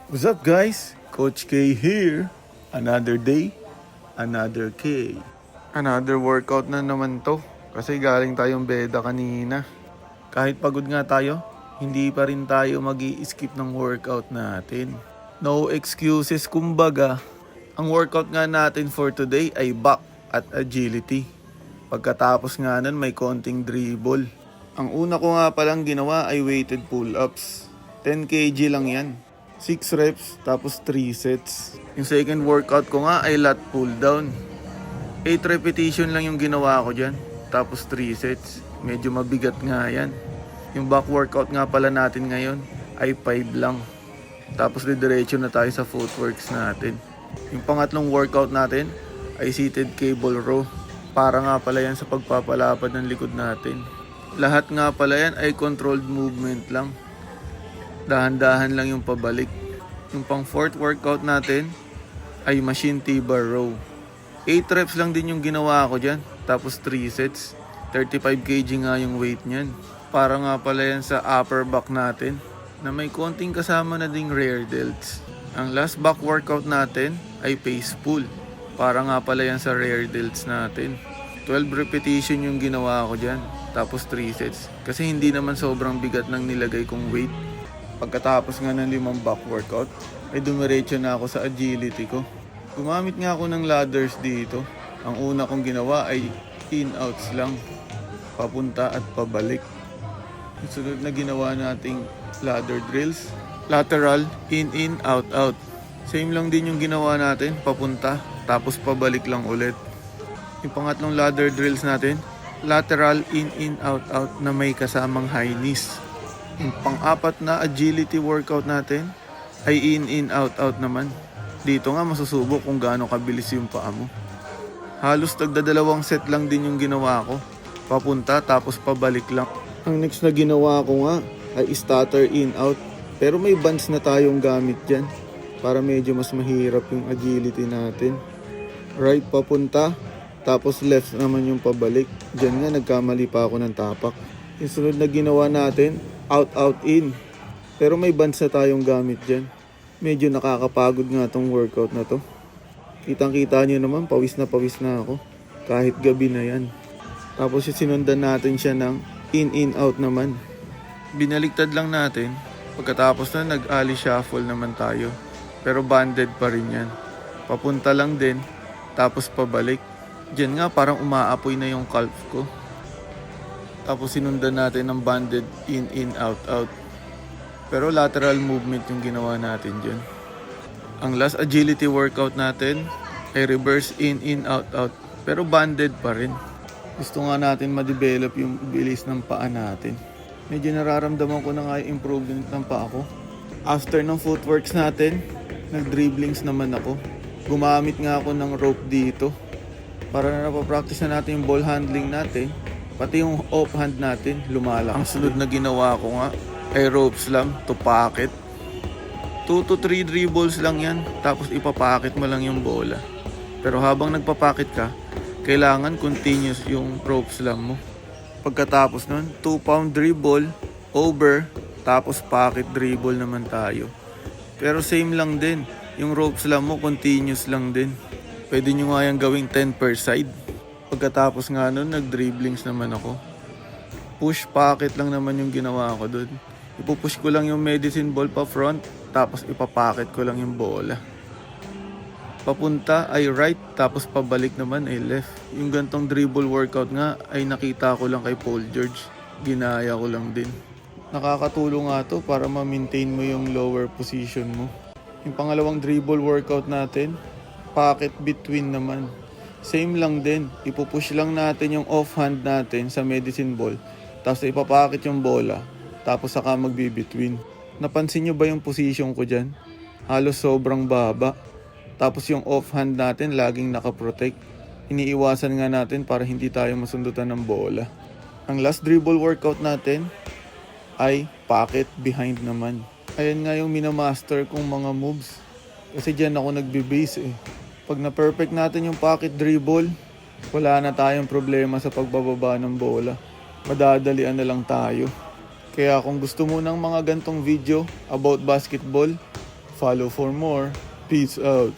What's up guys? Coach K here. Another day, another K. Another workout na naman to. Kasi galing tayong beda kanina. Kahit pagod nga tayo, hindi pa rin tayo mag-i-skip ng workout natin. No excuses kumbaga. Ang workout nga natin for today ay back at agility. Pagkatapos nga nun may konting dribble. Ang una ko nga palang ginawa ay weighted pull-ups. 10 kg lang yan. 6 reps tapos 3 sets. Yung second workout ko nga ay lat pull down. 8 repetition lang yung ginawa ko dyan. Tapos 3 sets. Medyo mabigat nga yan. Yung back workout nga pala natin ngayon ay 5 lang. Tapos didiretso na tayo sa footworks natin. Yung pangatlong workout natin ay seated cable row. Para nga pala yan sa pagpapalapad ng likod natin. Lahat nga pala yan ay controlled movement lang. Dahan-dahan lang yung pabalik. Yung pang fourth workout natin ay machine T-bar row. 8 reps lang din yung ginawa ko dyan. Tapos 3 sets. 35 kg nga yung weight nyan. Para nga pala yan sa upper back natin na may konting kasama na ding rear delts. Ang last back workout natin ay pace pull. Para nga pala yan sa rear delts natin. 12 repetition yung ginawa ko dyan. Tapos 3 sets. Kasi hindi naman sobrang bigat ng nilagay kong weight. Pagkatapos nga ng 5 back workout, ay dumiretso na ako sa agility ko. Gumamit nga ako ng ladders dito. Ang una kong ginawa ay in-outs lang. Papunta at pabalik. Yung sunod na ginawa nating ladder drills, lateral, in, out, out. Same lang din yung ginawa natin, papunta, tapos pabalik lang ulit. Yung pangatlong ladder drills natin, lateral, in, out, out na may kasamang high knees. Yung pang-apat na agility workout natin ay in, out, out naman. Dito nga masusubok kung gaano kabilis yung paa mo. Halos tagdadalawang set lang din yung ginawa ko. Papunta tapos pabalik lang. Ang next na ginawa ko nga ay stutter in, out. Pero may bands na tayong gamit dyan para medyo mas mahirap yung agility natin. Right papunta, tapos left naman yung pabalik. Dyan nga nagkamali pa ako ng tapak. Yung sunod na ginawa natin, out, out, in. Pero may bands na tayong gamit dyan. Medyo nakakapagod nga tong workout na to. Kitang-kita nyo naman, pawis na ako. Kahit gabi na yan. Tapos sinundan natin siya ng in, out naman. Binaliktad lang natin. Pagkatapos na nag-ali shuffle naman tayo. Pero banded pa rin yan. Papunta lang din, tapos pabalik. Diyan nga parang umaapoy na yung calf ko. Tapos sinundan natin ng banded in, out, out. Pero lateral movement yung ginawa natin dyan. Ang last agility workout natin ay reverse in, out, out. Pero banded pa rin. Gusto nga natin ma-develop yung bilis ng paa natin. Medyo nararamdaman ko na nga yung improvement ng paa ko. After ng footworks natin, nag-dribblings naman ako. Gumamit nga ako ng rope dito. Para na napapractice na natin yung ball handling natin. Pati yung offhand natin, lumala. Ang sunod na ginawa ko nga ay rope slam to pocket. 2 to 3 dribbles lang yan, tapos ipapacket mo lang yung bola. Pero habang nagpapacket ka, kailangan continuous yung rope slam mo. Pagkatapos nun, 2-pound dribble, over, tapos pocket dribble naman tayo. Pero same lang din, yung rope slam mo continuous lang din. Pwede nyo nga yung gawing 10 per side. Pagkatapos nga nun, nag-dribblings naman ako. Push pocket lang naman yung ginawa ko dun. Ipupush ko lang yung medicine ball pa front, tapos ipapacket ko lang yung bola. Papunta ay right, tapos pabalik naman ay left. Yung gantong dribble workout nga ay nakita ko lang kay Paul George. Ginaya ko lang din. Nakakatulong nga to para ma-maintain mo yung lower position mo. Yung pangalawang dribble workout natin, pocket between naman. Same lang din, ipupush lang natin yung offhand natin sa medicine ball, tapos ipapakit yung bola, tapos saka magbi-between. Napansin nyo ba yung position ko dyan? Halos sobrang baba. Tapos yung offhand natin laging nakaprotect. Iniiwasan nga natin para hindi tayo masundutan ng bola. Ang last dribble workout natin ay pocket behind naman. Ayan nga yung minamaster kong mga moves. Kasi dyan ako nagbe-base eh. Pag na-perfect natin yung pocket dribble, wala na tayong problema sa pagbababa ng bola. Madadalian na lang tayo. Kaya kung gusto mo ng mga gantong video about basketball, Follow for more. Peace out.